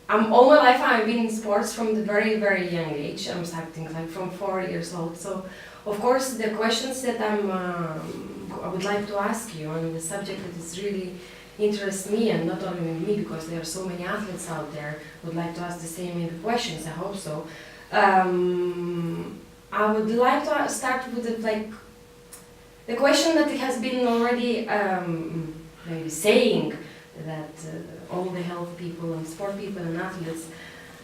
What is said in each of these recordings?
all my life I've been in sports from the very, very young age. I'm starting like from 4 years old. So, of course, the questions that I would like to ask you on the subject that is really interests me, and not only me, because there are so many athletes out there would like to ask the same maybe questions. I hope so. I would like to start with the question that has been already maybe saying that all the health people and sport people and athletes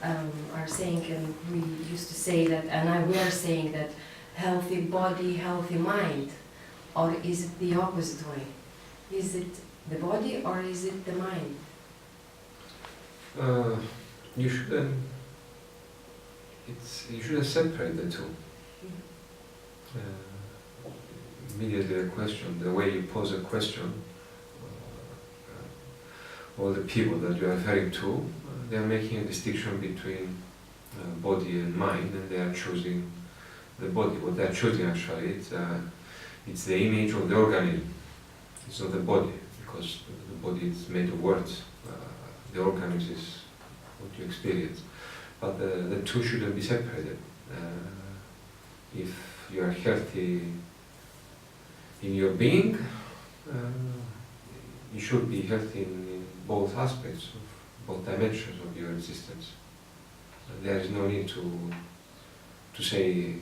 are saying, and we used to say that, and we are saying that healthy body, healthy mind, or is it the opposite way? Is it the body or is it the mind? You shouldn't separate the two. Immediately the question, the way you pose a question, all the people that you are referring to, they are making a distinction between body and mind, and they are choosing the body. What they are choosing actually, it's the image of the organism. It's not the body, because the body is made of words. The organism is what you experience. But the two shouldn't be separated. If you are healthy in your being, you should be healthy in both aspects, of both dimensions of your existence. There is no need to say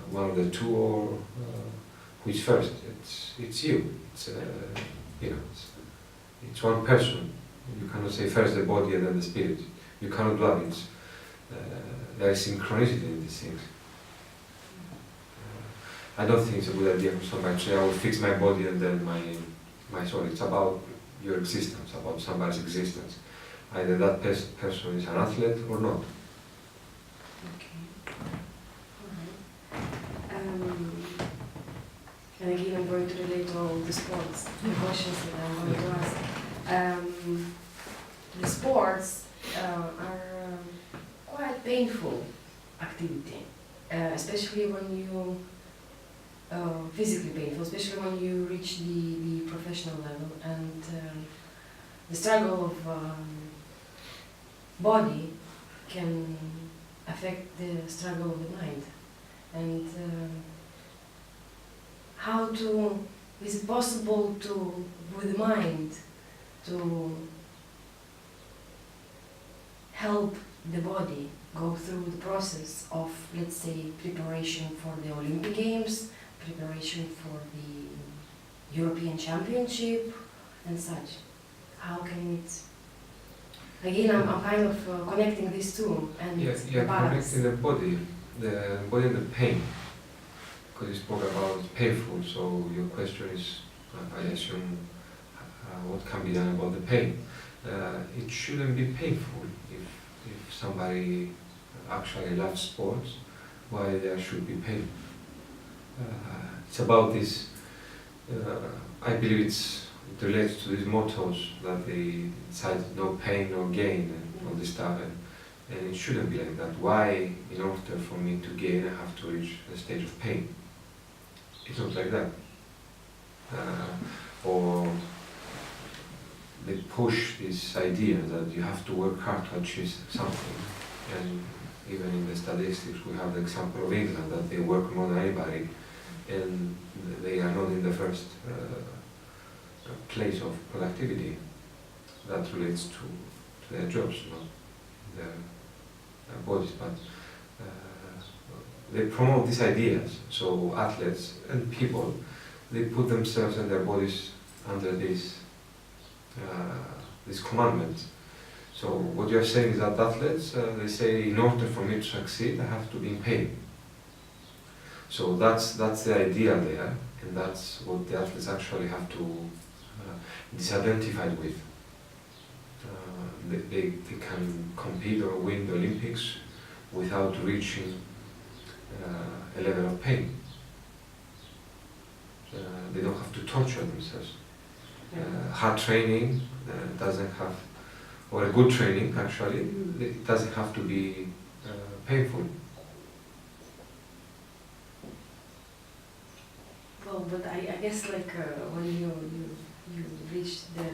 one of the two or which first. It's you. It's one person. You cannot say first the body and then the spirit. You cannot do that. There is synchronicity in these things. I don't think it's a good idea for somebody to say, I will fix my body and then my soul. It's about your existence, about somebody's existence. Either that person is an athlete or not. Okay. Alright. And again, I'm going to relate to all the sports, the questions that I'm going to ask. The sports are quite painful activity, especially when you physically painful, especially when you reach the professional level, and the struggle of body can affect the struggle of the mind. And is it possible to, with mind, to help the body go through the process of, let's say, preparation for the Olympic Games, preparation for the European Championship and such? How can it... Again, I'm kind of connecting these two and the balance. Connecting the body and the pain. Because you spoke about painful, so your question is, I assume, what can be done about the pain? It shouldn't be painful if somebody actually loves sports. Why there should be pain? It's about this. I believe it relates to these mottos that they cite: no pain, no gain, and all this stuff. And it shouldn't be like that. Why, in order for me to gain, I have to reach a stage of pain? It's not like that. Or they push this idea that you have to work hard to achieve something. And even in the statistics, we have the example of England, that they work more than anybody, and they are not in the first place of productivity. That relates to their jobs, not their bodies. But they promote these ideas, so athletes and people, they put themselves and their bodies under this commandment. So what you're saying is that athletes, they say, in order for me to succeed, I have to be in pain. So that's the idea there, and that's what the athletes actually have to disidentify with. They can compete or win the Olympics without reaching a level of pain. They don't have to torture themselves. Hard training doesn't have, or a good training actually, it doesn't have to be painful. Well, but I guess like when you reach the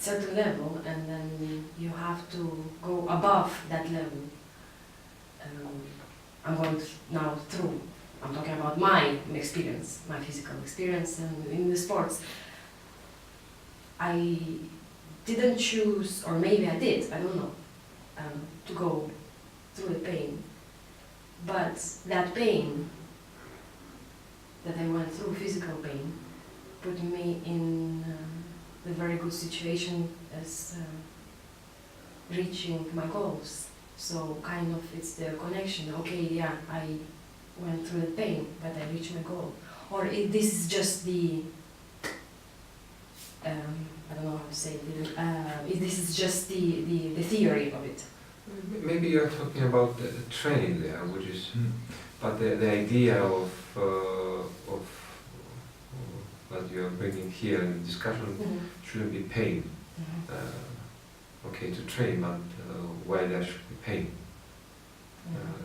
certain level, and then you have to go above that level. I'm going now through, I'm talking about my experience, my physical experience, and in the sports. I didn't choose, or maybe I did, I don't know, to go through the pain. But that pain that I went through, physical pain, put me in a very good situation as reaching my goals. So kind of it's the connection. Okay, yeah, I went through the pain, but I reached my goal. Or this is just the I don't know how to say it. If this is just the theory of it. Maybe you're talking about the training there, which is, but the idea of what you're bringing here in the discussion shouldn't be pain. Okay, to train, but why there should be pain?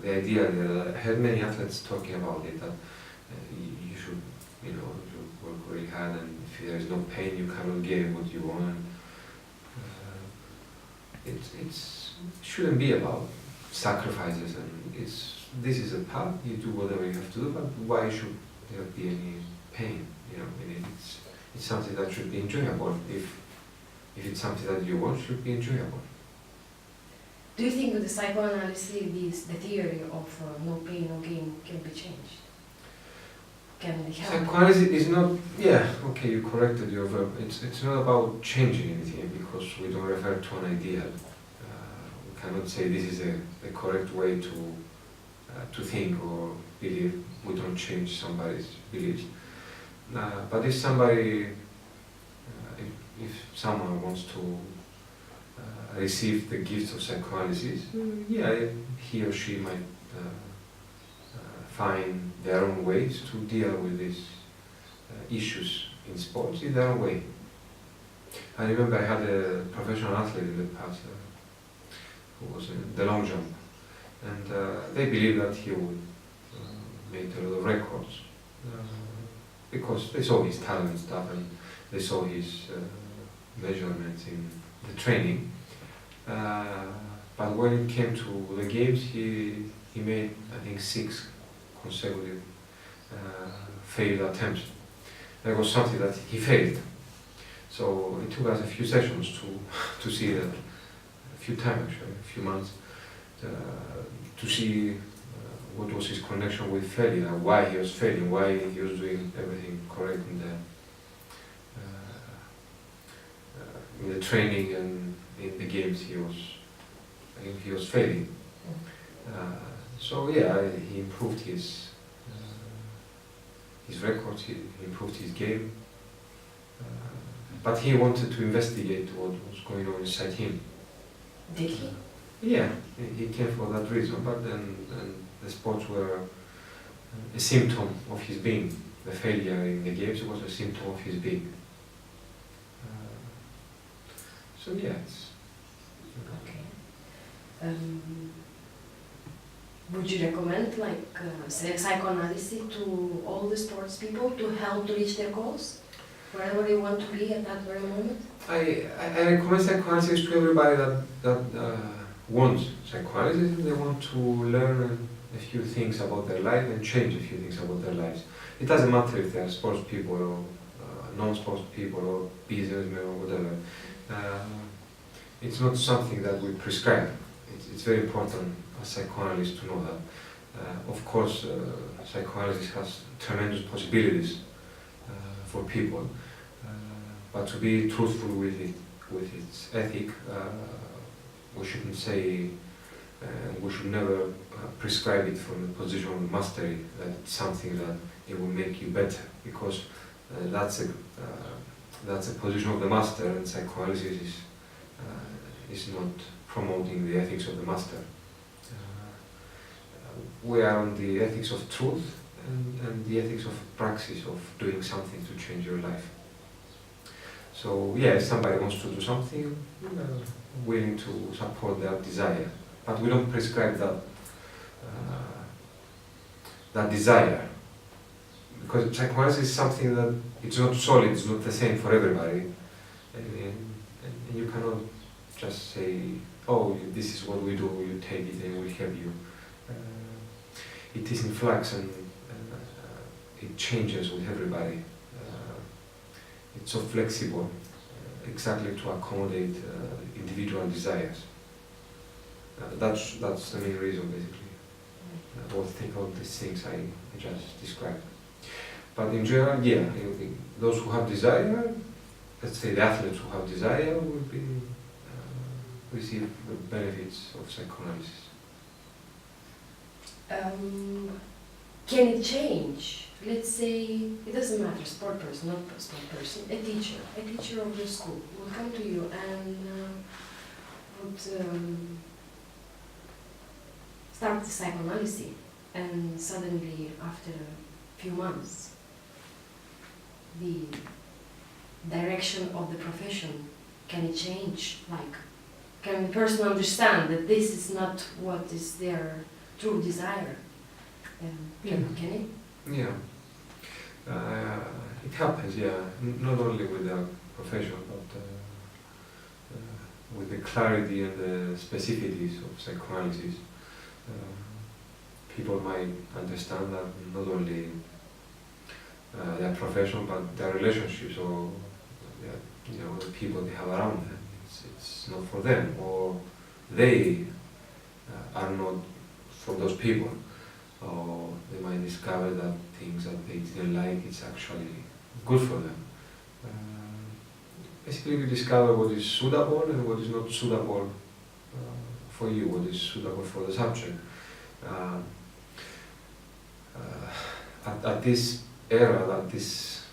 The idea that I heard many athletes talking about it, that you should, you work very hard, and if there is no pain, you cannot get what you want. It shouldn't be about sacrifices, and this is a path. You do whatever you have to do, but why should there be any pain? It's something that should be enjoyable. If it's something that you want, it should be enjoyable. Do you think with the psychoanalysis, the theory of no pain, no gain can be changed? Can it help? Psychoanalysis is not, okay, you corrected your verb. It's not about changing anything, because we don't refer to an ideal. We cannot say this is the correct way to think or believe. We don't change somebody's beliefs. But if somebody, if someone wants to receive the gift of psychoanalysis, he or she might find their own ways to deal with these issues in sports in their own way. I remember I had a professional athlete in the past who was in the long jump, and they believed that he would make a lot of records because they saw his talent and stuff, and they saw his measurements in the training. But when it came to the games, he made, I think, 6 consecutive failed attempts. There was something that he failed. So it took us a few sessions to see that, a few times actually, a few months, to see what was his connection with failure, why he was failing, why he was doing everything correct in the training and in the games. I think he was failing. So he improved his records, he improved his game, but he wanted to investigate what was going on inside him. Did he? Yeah, he came for that reason, but then the sports were a symptom of his being. The failure in the games was a symptom of his being. So it's... Okay. Would you recommend psychoanalysis to all the sports people to help to reach their goals, wherever they want to be at that very moment? I recommend psychoanalysis to everybody that wants psychoanalysis. They want to learn a few things about their life and change a few things about their lives. It doesn't matter if they are sports people or non-sports people or businessmen or whatever. It's not something that we prescribe. It's very important as psychoanalysts to know that. Of course, psychoanalysis has tremendous possibilities for people, but to be truthful with its ethic, we shouldn't say, we should never prescribe it from the position of mastery, that it's something that it will make you better, because that's a position of the master, and psychoanalysis is not promoting the ethics of the master. We are on the ethics of truth and the ethics of praxis, of doing something to change your life. So if somebody wants to do something, willing to support their desire, but we don't prescribe that desire, because psychoanalysis is something that it's not solid, it's not the same for everybody. And You cannot just say, oh, this is what we do, you take it and we'll help you. It is in flux and it changes with everybody. It's so flexible, exactly to accommodate individual desires. That's the main reason, basically. All these things I just described. But in general, yeah, those who have desire, let's say the athletes who have desire, will be receive the benefits of psychoanalysis. Can it change? Let's say, it doesn't matter, sport person, not sport person, a teacher of the school will come to you and would start the psychoanalysis, and suddenly after a few months the direction of the profession, can it change? Like, can the person understand that this is not what is their true desire? Can it? Yeah. It happens, yeah. Not only with the profession, but with the clarity and the specificities of psychoanalysis. People might understand that not only their profession, but their relationships or the people they have around them. It's not for them, or they are not for those people. Or they might discover that things that they didn't like, it's actually good for them. Basically, you discover what is suitable and what is not suitable for you, what is suitable for the subject. At this era, at this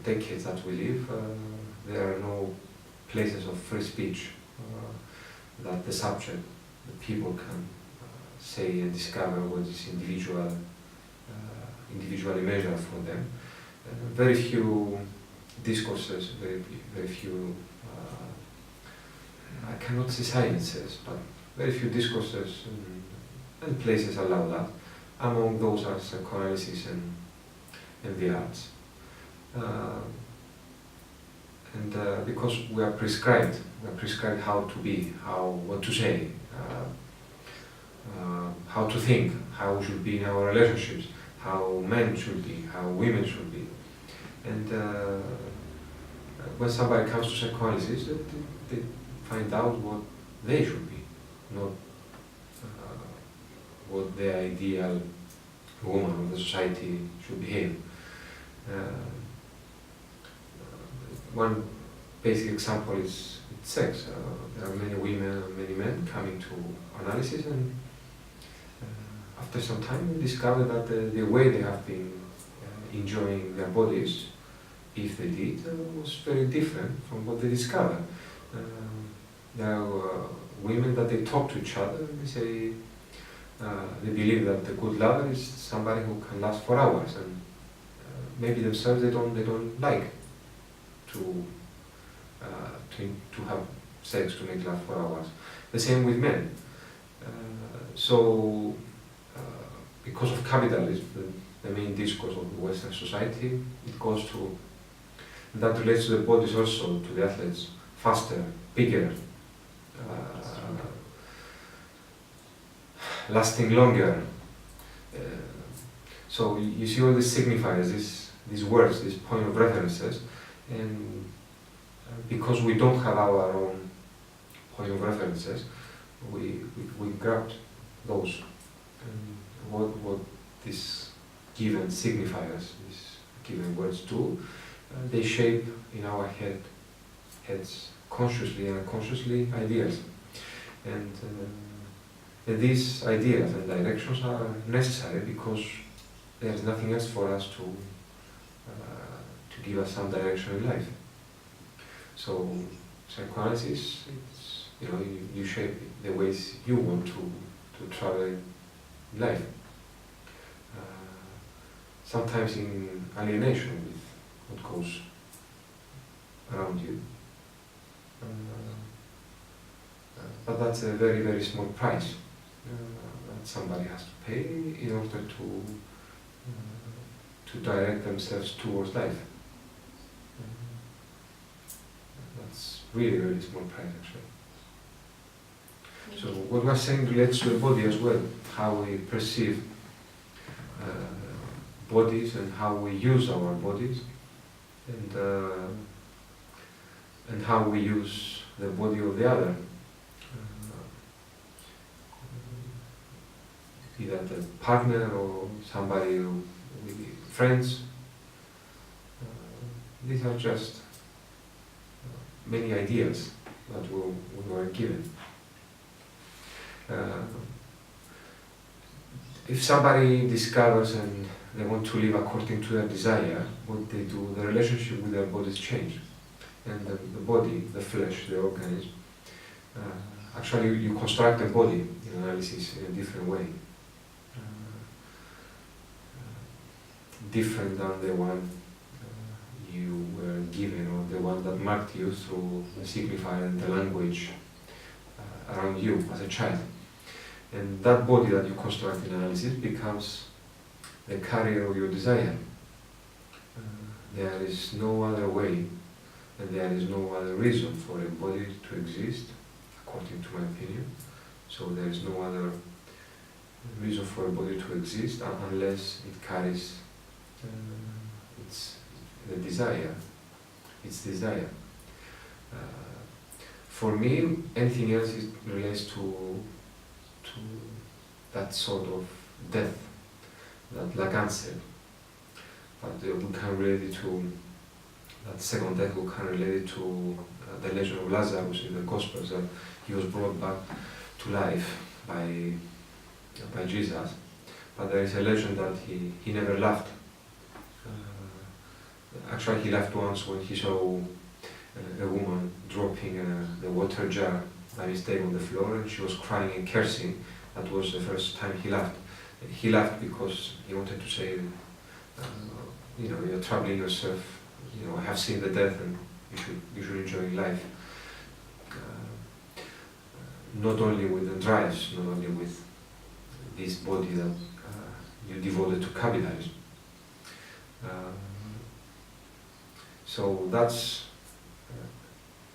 decades that we live, there are no places of free speech that the subject, the people can say and discover what is individually measured for them. Very few discourses, very few, I cannot say silences, but very few discourses and places allow that. Among those are psychoanalysis and the arts. Because we are prescribed how to be, what to say, how to think, how we should be in our relationships, how men should be, how women should be. And when somebody comes to psychoanalysis, they find out what they should be, not what the ideal woman of the society should behave. One basic example is sex. There are many women and many men coming to analysis, and after some time we discover that the way they have been enjoying their bodies, if they did, was very different from what they discovered. There are women that they talk to each other and they say they believe that the good lover is somebody who can last for hours, and maybe themselves they don't like to have sex, to make love for hours. The same with men. Because of capitalism, the main discourse of the Western society, it goes to, that relates to the bodies also, to the athletes, faster, bigger, lasting longer. So you see all these signifiers, these words, these point of references, and because we don't have our own point of references, we grabbed those. And what these given signifiers, these given words do, they shape in our heads consciously and unconsciously ideas. And these ideas and directions are necessary because there is nothing else for us to give us some direction in life. So psychoanalysis, it's, you shape the ways you want to travel in life. Sometimes in alienation with what goes around you. But that's a very, very small price that somebody has to pay in order to direct themselves towards life. That's really, really small price actually. So what we're saying relates to the body as well, how we perceive bodies and how we use our bodies, and how we use the body of the other. Be that a partner or somebody with friends. These are just many ideas that we were given. If somebody discovers and they want to live according to their desire, what they do, the relationship with their bodies change. And the body, the flesh, the organism, actually you construct the body in analysis in a different way. Different than the one you were given, or the one that marked you through the signifier and the language around you as a child. And that body that you construct in analysis becomes the carrier of your desire. There is no other way, and there is no other reason for a body to exist, according to my opinion. So there is no other reason for a body to exist unless it carries its desire. For me, anything else relates to that sort of death that Lacan said. But we can relate it to that second death. We can relate it to the legend of Lazarus in the Gospels, that he was brought back to life by Jesus. But there is a legend that he never laughed. Actually, he laughed once when he saw a woman dropping the water jar by mistake on the floor, and she was crying and cursing. That was the first time he laughed. He laughed because he wanted to say, you're troubling yourself. I have seen the death, and you should enjoy life. Not only with the drives, not only with this body that you devoted to capitalism. So that's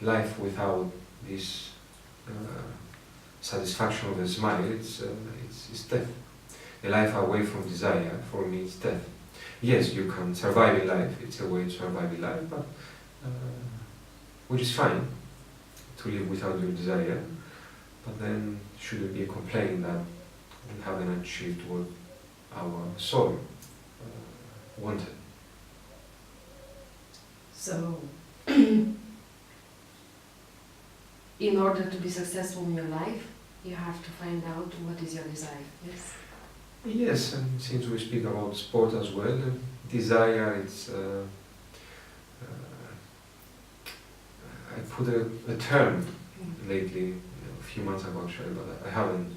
life without this satisfaction of the smile. It's death. A life away from desire, for me, is death. Yes, you can survive in life. It's a way to survive in life, but which is fine to live without your desire. But then shouldn't be a complaint that we haven't achieved what our soul wanted. So, in order to be successful in your life, you have to find out what is your desire. Yes. Yes, and since we speak about sport as well, desire, it's I put a term lately, a few months ago actually, but I haven't.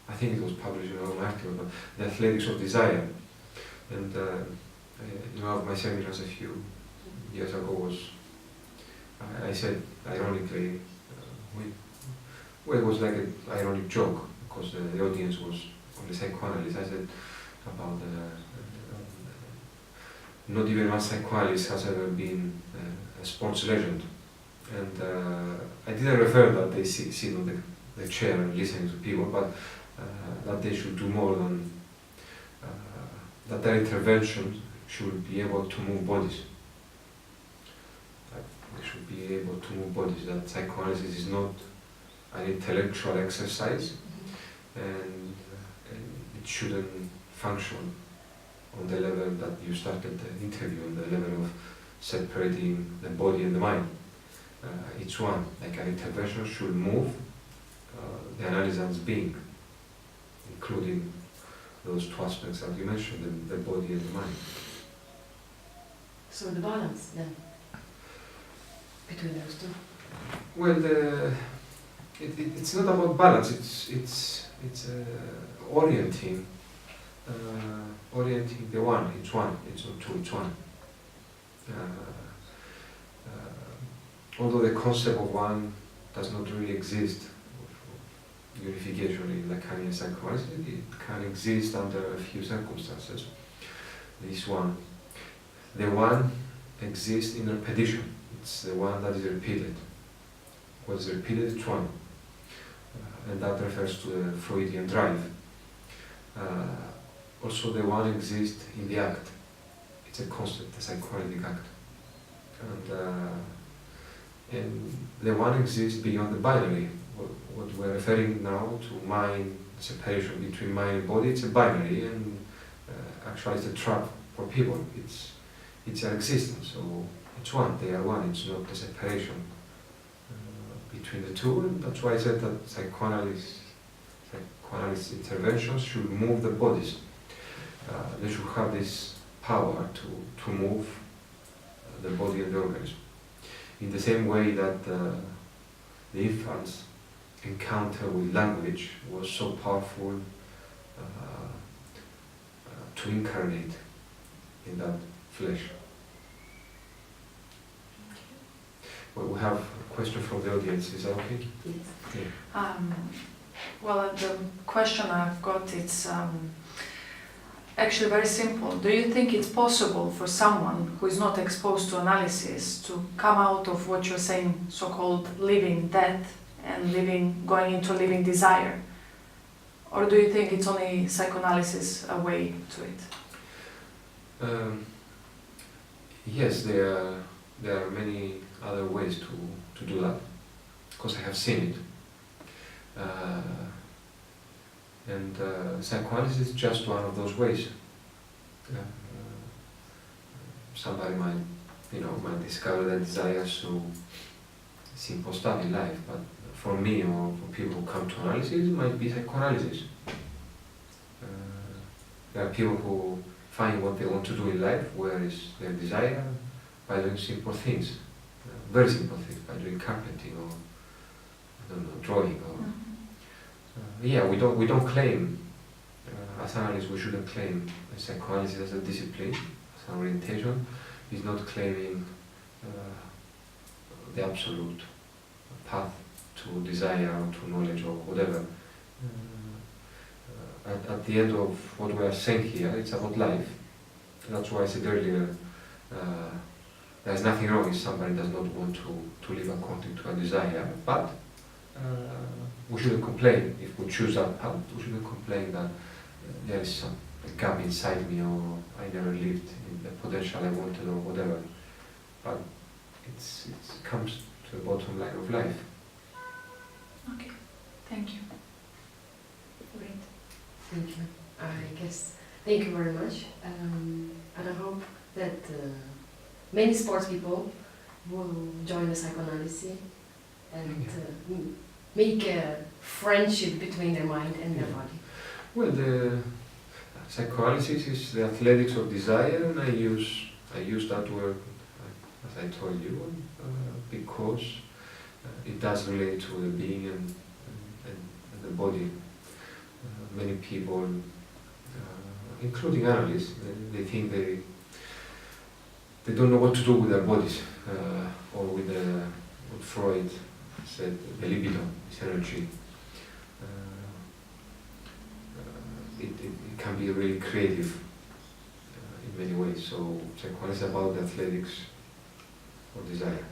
I think it was published in an article, but the athletics of desire. And one of my seminars a few years ago was, I said ironically, it was like an ironic joke, because the audience was on the psychoanalyst. I said about not even one psychoanalyst has ever been a sports legend. And I didn't refer that they sit on the chair and listening to people, but that they should do more than, that their intervention should be able to move bodies. They should be able to move bodies, that psychoanalysis is not an intellectual exercise, and it shouldn't function on the level that you started the interview, on the level of separating the body and the mind. Each one, like an intervention, should move the analysant's being, including those two aspects that you mentioned, the body and the mind. So the balance then between those two. Well, it's not about balance. It's orienting the one. It's one. It's not two. It's one. Although the concept of one does not really exist, unification in Lacanian Psychoanalyst, it can exist under a few circumstances. This one, the one exists in repetition. It's the one that is repeated. What is repeated is one. And that refers to the Freudian drive. Also, the one exists in the act. It's a concept, a psychoanalytic act. And the one exists beyond the binary. What we're referring now to mind, separation between mind and body, it's a binary, and actually it's a trap for people. It's their existence, so it's one, they are one, it's not a separation between the two, and that's why I said that psychoanalyst interventions should move the bodies. They should have this power to move the body and the organism. In the same way that the infant's encounter with language was so powerful to incarnate in that flesh. Well, we have a question from the audience, is that okay? Yes. Okay. Well, the question I've got, it's actually very simple. Do you think it's possible for someone who is not exposed to analysis to come out of what you're saying, so-called living death, and going into living desire? Or do you think it's only psychoanalysis a way to it? Yes, there are many other ways to do that, because I have seen it. And psychoanalysis is just one of those ways. Somebody might discover their desires through simple stuff in life, but for me or for people who come to analysis, it might be psychoanalysis. There are people who find what they want to do in life, where is their desire, by doing simple things, very simple things, by doing carpentering or, I don't know, drawing or. Yeah, we don't claim, as analysts, we shouldn't claim psychoanalysis as a discipline, as an orientation. It's not claiming the absolute path to desire or to knowledge or whatever. At the end of what we are saying here, it's about life. That's why I said earlier, there's nothing wrong if somebody does not want to live according to a desire, but we shouldn't complain if we choose that path. We shouldn't complain that there is some gap inside me, or I never lived in the potential I wanted, or whatever. But it comes to the bottom line of life. Okay, thank you. Great. Thank you. I guess, thank you very much. And I hope that many sports people will join the psychoanalysis and make a friendship between their mind and their body. Well, the psychoanalysis is the athletics of desire, and I use that word, as I told you, because it does relate to the being and the body. Many people, including analysts, they think they don't know what to do with their bodies, or with what Freud said, the libido, this energy. It can be really creative in many ways. So psychoanalysis is about the athletics of desire.